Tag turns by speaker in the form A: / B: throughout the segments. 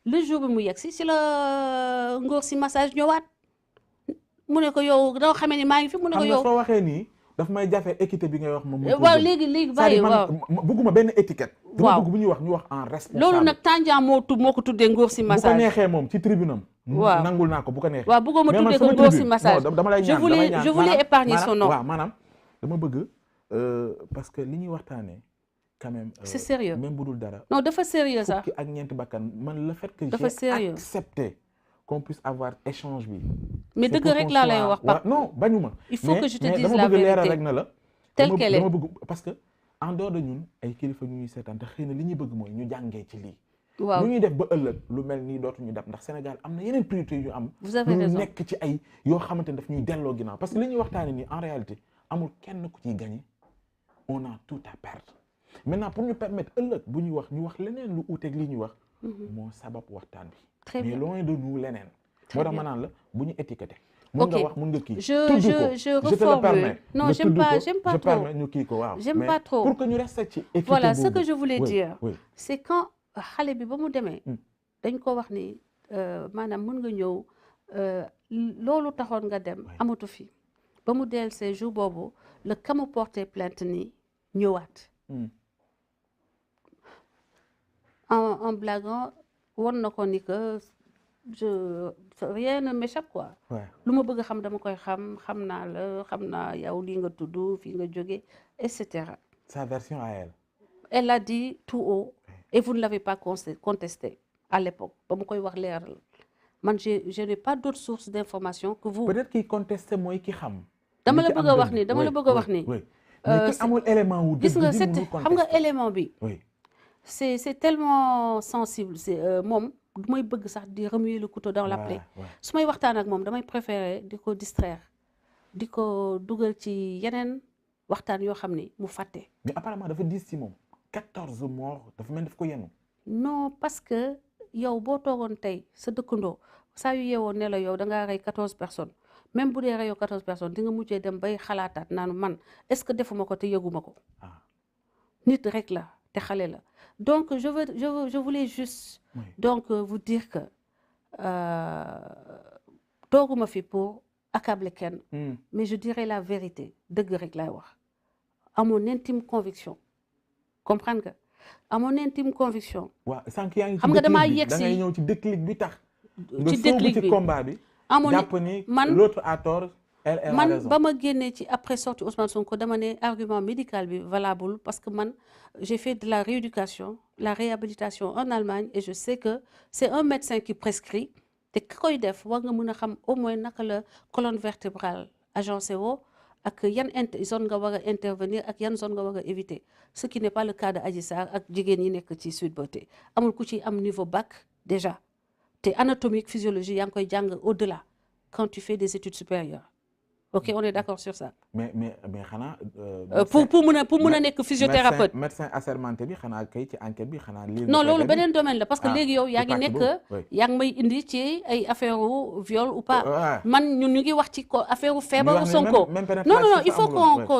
A: le jour bi mu yegg si la ngóor si massage ñëwaat mu ne ko yow doo xamee ni maa ngi fi mu ne ko yow.
B: xam nga soo waxee nii daf may jafe équité bi ngay wax moom.
A: waaw léegi bàyyi waaw
B: bëgguma benn étiquette.
A: waaw
B: dama bëgg bu ñuy wax ñu wax en responsable.
A: loolu nag Tandian moo ko tuddee ngóor si massage.
B: bu ko neexee moom ci tribune am.
A: waaw
B: nangul naa ko bu ko neexee.
A: waaw bëggoo ma tuddee ko ngóor si massage.
B: dama lay ñaan
A: je voulais épargner son nom.
B: waaw maanaam dama bëgg parce que li ñuy waxtaanee. quand même
A: c'est sérieux
B: même bu dul dara.
A: non dafa sérieux sax
B: fukki ak ñeenti bakkan man le fait que
A: j'ai
B: accepté qu'on puisse avoir échange bi.
A: mais dëgg rek laa lay wax Pape.
B: non bañuma.
A: il faut que je te dise la
B: dama bëgg leeral
A: vérité
B: rek na la.
A: tel qu'elle est
B: dama bëgg parce que en dehors de ñun ay kilifa ñu ñuy seetaan te xëy na li ñuy bëgg mooy ñu jàngee ci lii.
A: waaw
B: lu ñuy def ba ëllëg lu mel nii dootuñu def ndax Sénégal am na yeneen priorité yu am.
A: vous avez raison
B: ñu nekk ci ay yoo xamante ne daf ñuy delloo ginnaaw parce que li ñuy waxtaanee nii en réalité amul kenn ku ciy gagné on a tout à perdre. maintenant pour ñu permettre ëllëg bu ñuy wax ñu wax leneen lu uuteeg li ñuy wax. moo sabab waxtaan bi.
A: très bien
B: mais loin de nous leneen.
A: très
B: moo tax
A: bien
B: ma naan la bu ñu étiqueté. mun nga wax mun nga kii.
A: je reformule non j'aime pas trop
B: ñu kii ko waaw.
A: j'aime pas trop
B: pour que ñu reste ci équité
A: voilà ce que je voulais dire.
B: oui
A: c'est quand xale bi ba mu demee. dañ ko wax ni maanaam mun nga ñëw loolu taxoon nga dem. amatu fi ba mu dellu see jour boobu le ka mu porté plainte ni ñëwaat. en blaguant won na ko ni que rien ne m'échappe quoi. lu ma bëgg xam dama koy xam naa yow lii nga tudd fii nga jóge et cetera.
B: sa version à elle.
A: Elle l'a dit tout haut et vous ne l'avez pas contesté à l'époque ba mu koy wax leeral man je n'ai pas d'autres sources d'information que vous.
B: peut-être ki contesté mooy ki xam.
A: dama la bëgg a wax ni
B: mais ki amul élément wu
A: gis nga xam nga élément bi. c'est tellement sensible moom du may bëgg sax di remuer le couteau dans la plaie. su may waxtaan ak moom damay préférer di ko distraire di ko dugal ci yeneen waxtaan yoo xam ni mu fàtte.
B: mais apparemment dafa diis ci moom 14 morts dafa mel daf ko yenu.
A: non parce que yow boo toogoon tey sa dëkkandoo saa yu yeewoon ne la yow da ngaa rey 14 personnes même bu dee reyoo 14 personnes di nga mujjee dem bay xalaataat naan man est-ce que defuma ko te yëguma ko. nit rek la te xale la. donc je voulais juste donc vous dire que tooguma fi pour accabler kenn mais je dirais la vérité dëgg rek laay wax à mon intime conviction comprendre nga à mon intime conviction.
B: waaw sànq yaa ngi
A: xam nga damaa yegg si
B: da ngay ñëw ci déclic bi tax.
A: ci déclic bi
B: ci combat bi. jàpp ni l'autre a tort.
A: man ba ma génnee ci après sortie Ousmane Sonko dama ne argument médical bi valable parce que man j'ai fait de la rééducation la réhabilitation en Allemagne et je sais que c'est un médecin qui prescrit te ka koy def war nga mën a xam au moins naka la colonne vertébrale agencé woo ak yan zone nga war a intervenir ak yan zone nga war a éviter ce qui n'est pas le cas de Adji Sarr ak jigéen yi nekk ci Sweet Beauté amul ku ci am niveau bac déjà te anatomique physiologie yaa ngi koy jàng au-delà quand tu fais des études supérieures. ok on est d'accord sur ça.
B: mais xanaa.
A: pour mun a nekk physiothérapeute.
B: médecin assermenté bi xanaa kay ci enquête bi xanaa.
A: non loolu beneen domaine la parce que léegi yow yaa ngi nekk yaa ngi may indi ci ay affaire viol ou pas. man ñun ñu ngi wax ci affaire feebaru Sonko. non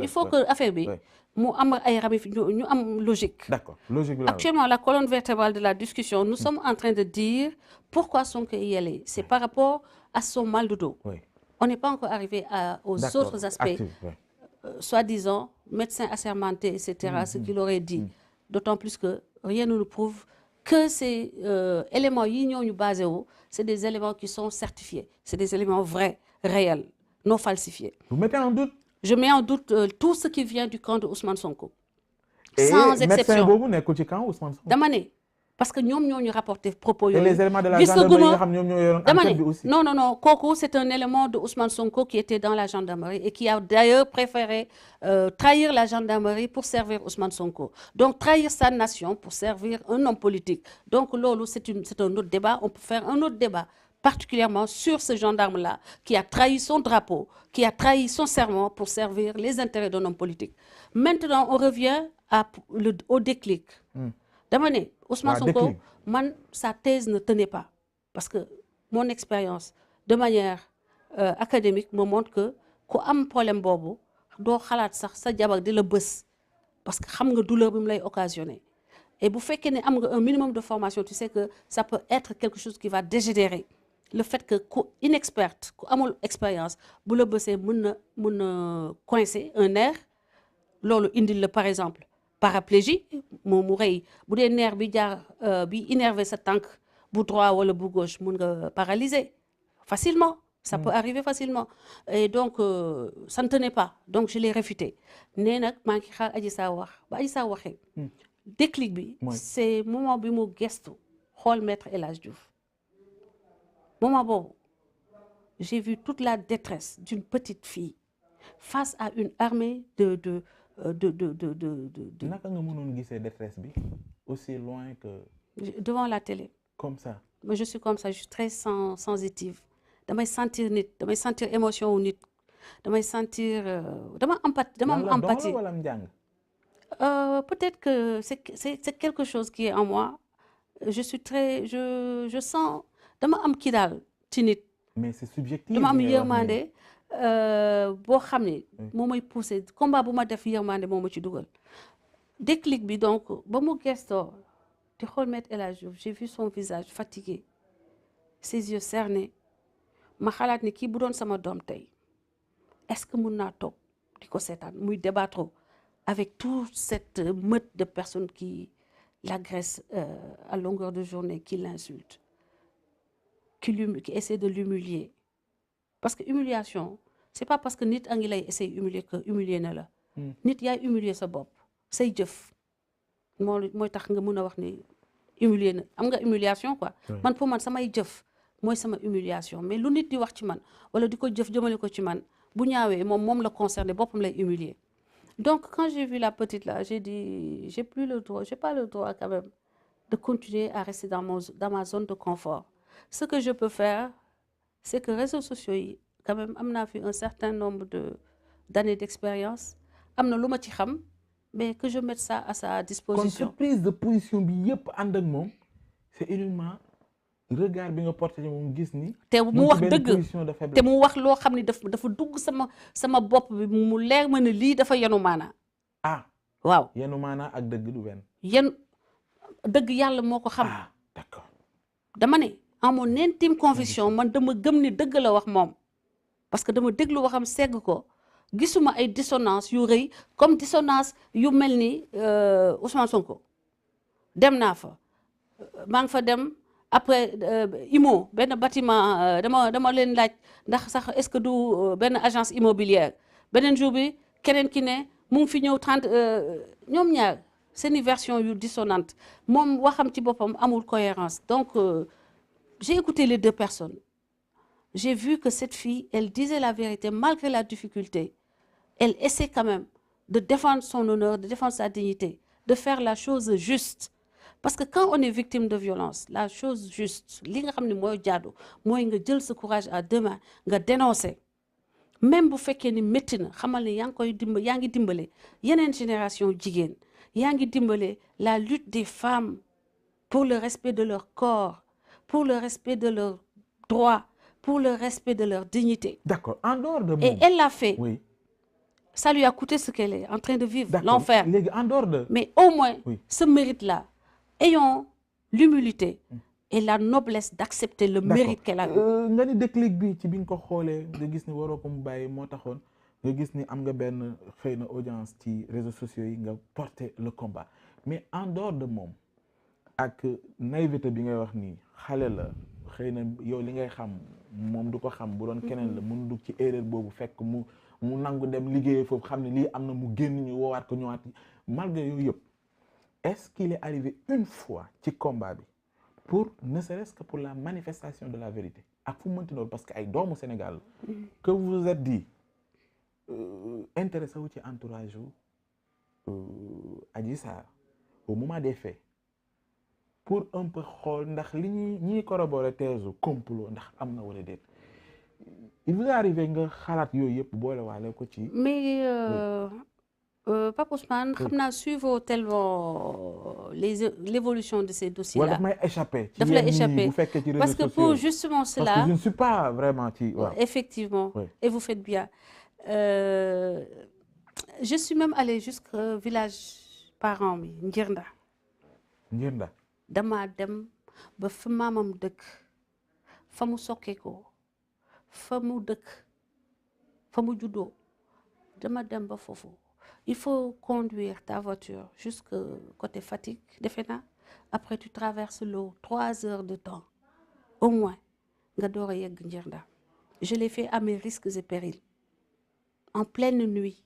A: il faut que affaire bi mu am ay ramifications ñu am logique.
B: d'accord logique bi
A: actuellement la colonne vertébrale de la discussion nous sommes en train de dire pourquoi Sonko y allait c'est par rapport à son mal de dos. On n'est pas encore arrivé aux autres aspects, soi-disant, médecin assermenté, etc., ce qu'il aurait dit. D'autant plus que rien ne nous prouve que ces éléments yi basés, c'est des éléments qui sont certifiés. C'est des éléments vrais, réels, non falsifiés.
B: Vous mettez en doute?
A: Je mets en doute tout ce qui vient du camp de Ousmane Sonko.
B: Et
A: sans exception.
B: Médecin boobu nekkul ci camp Ousmane Sonko.
A: Dama ne parce que ñoom ñoo ñu rapporté propos
B: et
A: yooyu.
B: les éléments de la gendarmerie nga xam ñoom ñoo yoroon enquête bi aussi.
A: non kooku c'est un élément de Ousmane Sonko qui était dans la gendarmerie et qui a d'ailleurs préféré trahir la gendarmerie pour servir Ousmane Sonko. Donc trahir sa nation pour servir un homme politique. Donc loolu c'est un autre débat, on peut faire un autre débat particulièrement sur ce gendarme-là qui a trahi son drapeau, qui a trahi son serment pour servir les intérêts d'un homme politique. Maintenant, on revient au déclic. Dama ne Ousmane Sonko man sa thèse ne tenait pas parce que mon expérience de manière académique me montre que ku am problème boobu doo xalaat sax sa jabar di la bës parce que xam nga douleur bi mu lay occasionné et bu fekkee ne am nga un minimum de formation tu sais que ça peut être quelque chose qui va dégénérer le fait que ku inexperte ku amul expérience bu la bësee mën na coincer un nerf loolu indil la par exemple paraplégie moom mu rëy bu dee nerf bi jaar bi innervé sa tànk bu droit wala bu gauche mën nga paralyser facilement ça peut arriver facilement et donc ça ne tenait pas donc je l'ai réfuté nee nag maa ngi xaar Adji Sarr wax ba Adji Sarr waxee déclic bi c'est moment bi mu gestu xool maître El Hadj Diouf moment boobu j'ai vu toute la détresse d'une petite fille face à une armée de
B: naka nga mënoon gisee détresse bi aussi loin que
A: devant la télé
B: comme ça
A: moi je suis comme ça je suis très sensitive damay sentir nit damay sentir émotion wu nit damay sentir dama am empathie
B: wala njàng
A: peut-être que c'est quelque chose qui est en moi je suis très je sens dama am kii daal ci nit
B: mais c'est subjectif
A: dama am yërmande boo xam ne moo may poussé combat bu ma def yërmande moo ma ci dugal déclic bi donc ba mu gestoo di xool Maître El Hadji Diouf j'ai vu son visage fatigué ses yeux cernés ma xalaat ni kii bu doon sama doom tey est-ce que mun naa toog di ko seetaan muy débattre avec toute cette meute de personnes qui l'agressent à longueur de journée qui l'insultent qui essaient de l'humilier parce que humiliation c'est pas parce que nit a ngi lay essayer humilier que humilier na la nit yaay humilier sa bopp say jëf mooy tax nga mun a wax ni humilier na am nga humiliation quoi man pour man samay jëf mooy sama humiliation mais lu nit di wax ci man wala di ko jëf jëmale ko ci man bu ñaawee moom la concerné boppam lay humilier donc quand j'ai vu la petite là j'ai dit j'ai pas le droit quand même de continuer à rester dans ma zone de confort ce que je peux faire c'est que réseaux sociaux yi quand même am naa fi un certain nombre d'années d'expérience am na lu ma ci xam mais que je mette ça à sa disposition.
B: kon prise de position bi yëpp ànd ak moom c'est uniquement regard bi nga porté moom gis ni.
A: te mu wax dëgg te mu wax loo xam ni dafa dugg sama bopp bi mu leer ma ne lii dafa yenu maanaa.
B: ah
A: waaw
B: yenu maanaa ak dëgg du benn.
A: dëgg yàlla moo ko xam.
B: ah d'accord.
A: dama ne en mon intime conviction man dama gëm ni dëgg la wax moom parce que dama déglu waxam segg ko. gisuma ay dissonance yu rëy comme dissonance yu mel ni Ousmane Sonko dem naa fa maa ngi fa dem après IMO benn bâtiment dama leen laaj ndax sax est-ce que du benn agence immobilière beneen jour bi keneen ki ne mu ngi fi ñëw 30 ñoom ñaar seeni version yu dissonante moom waxam ci boppam amul cohérence donc j'ai écouté les deux personnes j'ai vu que cette fille elle disait la vérité malgré la difficulté. Elle essaie quand même de défendre son honneur, de défendre sa dignité, de faire la chose juste. Parce que quand on est victime de violence, la chose juste, li nga xam ne mooy jaadu mooy nga jël sa courage à deux mains nga dénoncer. Même bu fekkee ni métti na xamal ne yaa ngi dimbale yeneen génération jigéen yaa ngi dimbale la lutte des femmes pour le respect de leur corps, pour le respect de leurs droits, pour le respect de leur dignité.
B: D'accord. En dehors de
A: et elle l'a fait.
B: Oui.
A: Ça lui a coûté ce qu'elle est en train de vivre, l'enfer.
B: En dehors de...
A: Mais au moins, ce mérite-là, ayons l'humilité et la noblesse d'accepter le mérite qu'elle a eu.
B: nga ni déclic bi ci bi nga ko xoolee nga gis ni waroo ko mu bàyyi moo taxoon nga gis ni am nga benn xëy na audience ci réseaux sociaux yi nga porter le combat mais en dehors de moom ak naïveté bi ngay wax nii xale la xëy na yow li ngay xam moom du ko xam bu doon keneen la mun dugg ci erreur boobu fekk mu nangu dem liggéeyee foofu xam ne lii am na mu génn ñu woowaat ko ñëwaat malgré yooyu yëpp est-ce qu'il est arrivé une fois ci combat bi pour ne serait-ce que pour la manifestation de la vérité ak fu mu mënti doon parce que ay doomu Sénégal que vous vous êtes dit intéressé wu ci entourage wu Adji Sarr au moment des faits pour un peu xool ndax li ñuy corroborer thèse complot ndax am na wala déet il vous est arrivé nga xalaat yooyu yëpp boole waale ko ci.
A: mais Pape Ousmane xam naa suivre tellement l'évolution de ces dossiers là.
B: daf may échappé.
A: daf lay échappé
B: bu fekkee ci réseaux
A: parce que
B: sociaux
A: pour justement cela.
B: parce que je ne suis pas vraiment ci waaw.
A: effectivement oui. Et vous faites bien je suis même allée jusqu'au village parent mi Ngirnda
B: Njirnda.
A: dama dem ba fa maamam dëkk fa mu sokkee ko fa mu dëkk fa mu juddoo dama dem ba foofu il faut conduire ta voiture jusque côté Fatick defe naa après tu traverses l'eau 3 heures de temps au moins nga door a yegg Njirnda. Je l'ai fait à mes risques et périls en pleine nuit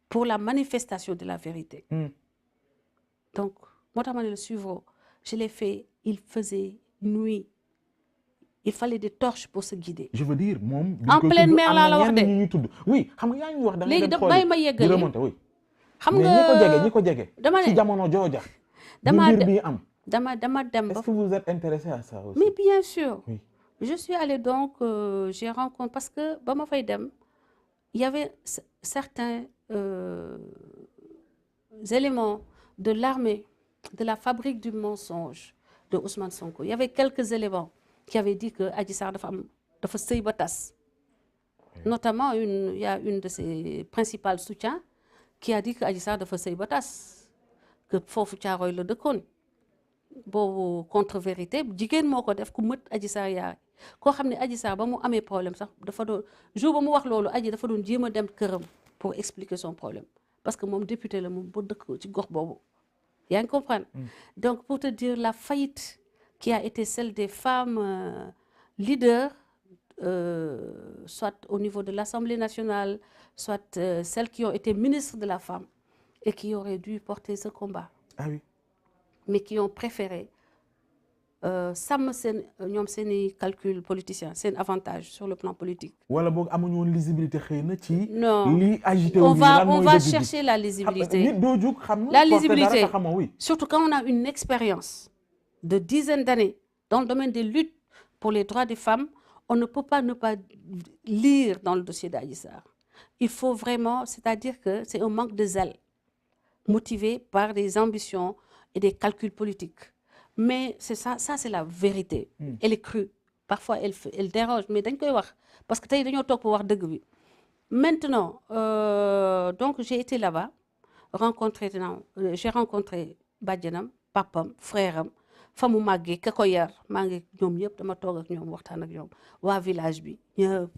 A: pour la manifestation de la vérité. Donc moo tax ma ne le suivre je l'ai fait il faisait nuit il fallait des torches pour se guider.
B: Je veux dire moom.
A: en pleine mer laa la wax de
B: ñuy tudd oui xam nga yaa ngi wax da ngay
A: léegi
B: dem
A: da may ma yeggale
B: di remonter oui.
A: xam
B: mais
A: nga
B: ñi ko jege.
A: dama ne
B: ci jamono jooja.
A: dama
B: mbir bi am.
A: dama dem ba.
B: Est-ce que vous êtes intéressé à ça aussi?
A: Mais bien sûr.
B: Oui.
A: Je suis allée donc j'ai rencontré parce que ba ma fay dem il y avait certains éléments de l'armée de la fabrique du mensonge de Ousmane Sonko. Il y avait quelques éléments qui avaient dit que Adji Sarr dafa sëy ba tas. Notamment il y a une de ses principales soutiens qui a dit que Adji Sarr dafa sëy ba tas que foofu Caaroy la dëkkoon boobu contre-vérité jigéen moo ko def ku mët Adji Sarr yaay koo xam ne Adji Sarr ba mu amee problème sax dafa doon jour ba mu wax loolu Adji dafa doon jéem a dem këram pour expliquer son problème parce que moom député la moom ba dëkk ci gox boobu yaa ngi comprendre. Donc pour te dire la faillite qui a été celle des femmes leaders soit au niveau de l'Assemblée nationale soit celles qui ont été ministres de la femme et qui auraient dû porter ce combat.
B: Ah oui.
A: Mais qui ont préféré sàmm ñoom seeni calcul politicien seen avantage sur le plan politique.
B: wala boog amuñu woon lisibilité xëy na ci.
A: non
B: li agité
A: on va chercher la lisibilité.
B: nit doo jug xam
A: la lisibilité
B: oui.
A: Surtout quand on a une expérience de dizaines d'années dans le domaine des luttes pour les droits des femmes, on ne peut pas ne pas lire dans le dossier d'Adji Sarr. Il faut vraiment, c'est-à-dire que c'est un manque de zèle motivé par des ambitions et des calculs politiques. Mais c'est ça c'est la vérité. Elle est crue. Parfois elle dérange mais dañ koy wax parce que tey dañoo toog pour wax dëgg bi. Maintenant donc j'ai été là-bas j'ai rencontré bàjjenam papam frère am fa mu màggee ka ko yar maa ngi ñoom ñëpp dama toog ak ñoom waxtaan ak ñoom waa village bi ñëpp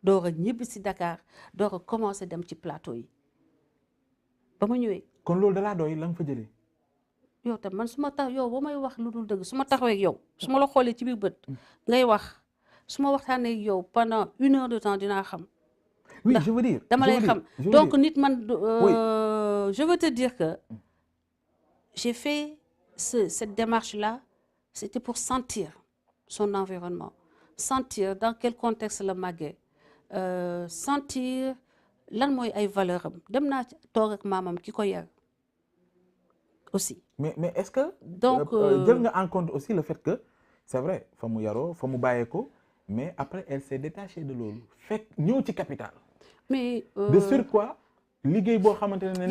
A: door a ñibbi si Dakar door a commencé dem ci plateau yi ba ma ñëwee.
B: kon loolu da laa doy la nga fa jëlee.
A: yow tam man su ma tax yow ba may wax lu dul dëgg su ma taxawee ak yow su ma la xoolee ci biir bët ngay wax su ma waxtaanee ak yow pendant 1 heure de temps dinaa xam.
B: oui je veux dire
A: dama lay xam donc nit man je veux te dire que j'ai fait cette démarche-là c'était pour sentir son environnement sentir dans quel contexte la màggee sentir lan mooy ay valeur am dem naa toog ak maamam ki ko yar aussi.
B: mais est-ce que.
A: donc
B: jël nga en compte aussi le fait que c'est vrai fa mu yaroo fa mu bàyyee ko mais après elle s'est détachée de loolu fekk ñëw ci capital.
A: mais
B: de surcroît liggéey boo xamante ne.